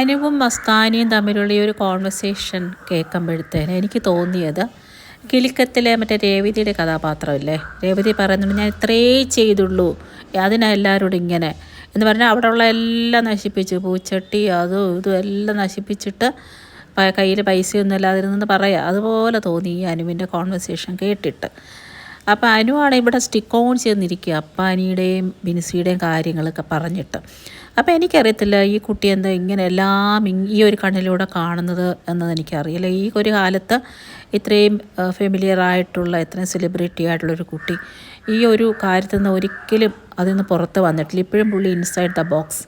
അനുവും മസ്താനിയും തമ്മിലുള്ള ഈ ഒരു കോൺവെർസേഷൻ കേൾക്കുമ്പോഴത്തേന് എനിക്ക് തോന്നിയത് കിലുക്കത്തിലെ മറ്റേ രേവതിയുടെ കഥാപാത്രമില്ലേ, രേവതി പറയുന്നുണ്ട് ഞാൻ ഇത്രേ ചെയ്തുള്ളൂ, അതിനാ എല്ലാവരോടും ഇങ്ങനെ എന്ന് പറഞ്ഞാൽ അവിടെ ഉള്ള എല്ലാം നശിപ്പിച്ചു, പൂച്ചട്ടി അതും ഇതും എല്ലാം നശിപ്പിച്ചിട്ട് കയ്യിൽ പൈസയൊന്നും ഇല്ലാതിരുന്നെന്ന് പറയാം. അതുപോലെ തോന്നി ഈ അനുവിൻ്റെ കോൺവെർസേഷൻ കേട്ടിട്ട്. അപ്പോൾ അനുവാണ് ഇവിടെ സ്റ്റിക്ക് ഓൺ ചെയ്തിരിക്കുക അപ്പാനിയുടെയും ബിൻസിയുടെയും കാര്യങ്ങളൊക്കെ പറഞ്ഞിട്ട്. അപ്പോൾ എനിക്കറിയത്തില്ല ഈ കുട്ടി എന്താ ഇങ്ങനെ എല്ലാം ഈ ഒരു കണ്ണിലൂടെ കാണുന്നത് എന്നത് എനിക്കറിയില്ല. ഈ ഒരു കാലത്ത് ഇത്രയും ഫെമിലിയർ ആയിട്ടുള്ള ഇത്രയും സെലിബ്രിറ്റി ആയിട്ടുള്ളൊരു കുട്ടി ഈ ഒരു കാര്യത്തിൽ നിന്ന് ഒരിക്കലും അതിൽ നിന്ന് പുറത്ത് വന്നിട്ടില്ല. ഇപ്പോഴും പുള്ളി inside the box,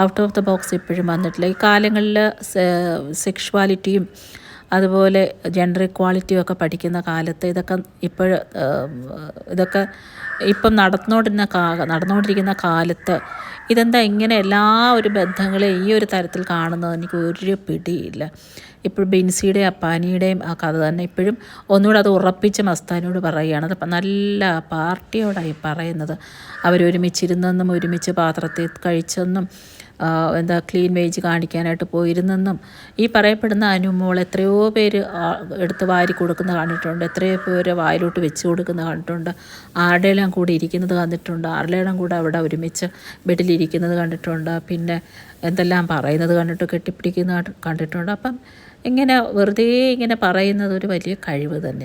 out of the box ഇപ്പോഴും വന്നിട്ടില്ല. ഈ കാലങ്ങളിൽ സെക്ഷുവാലിറ്റിയും അതുപോലെ ജെൻഡർ ഇക്വാളിറ്റിയും ഒക്കെ പഠിക്കുന്ന കാലത്ത് ഇതൊക്കെ ഇപ്പം നടന്നുകൊണ്ടിരിക്കുന്ന കാലത്ത് ഇതെന്താ ഇങ്ങനെ എല്ലാ ഒരു ബന്ധങ്ങളെയും ഈ ഒരു തരത്തിൽ കാണുന്നത് എനിക്ക് ഒരു പിടിയില്ല. ഇപ്പോഴും ബിൻസിയുടെയും അപ്പാനിയുടെയും ആ കഥ തന്നെ ഇപ്പോഴും ഒന്നുകൂടെ അത് ഉറപ്പിച്ച് മസ്താനിയോട് പറയുകയാണ്. അത് നല്ല പാർട്ടിയോടായി പറയുന്നത്. അവരൊരുമിച്ചിരുന്നെന്നും ഒരുമിച്ച് പാത്രത്തിൽ കഴിച്ചെന്നും ക്ലീൻ വേജ് കാണിക്കാനായിട്ട് പോയിരുന്നെന്നും ഈ പറയപ്പെടുന്ന അനുമോൾ എത്രയോ പേര് എടുത്ത് വാരി കൊടുക്കുന്ന കണ്ടിട്ടുണ്ട്, എത്രയോ പേര് വായിലോട്ട് വെച്ച് കൊടുക്കുന്ന കണ്ടിട്ടുണ്ട്, ആരുടെയെല്ലാം കൂടി ഇരിക്കുന്നത് കണ്ടിട്ടുണ്ട്, ആരുടെയെല്ലാം കൂടെ അവിടെ ഒരുമിച്ച് ബെഡിലിരിക്കുന്നത് കണ്ടിട്ടുണ്ട്, പിന്നെ എന്തെല്ലാം പറയുന്നത് കണ്ടിട്ട് കെട്ടിപ്പിടിക്കുന്ന കണ്ടിട്ടുണ്ട്. അപ്പം ഇങ്ങനെ വെറുതെ ഇങ്ങനെ പറയുന്നത് ഒരു വലിയ കഴിവ് തന്നെയാണ്.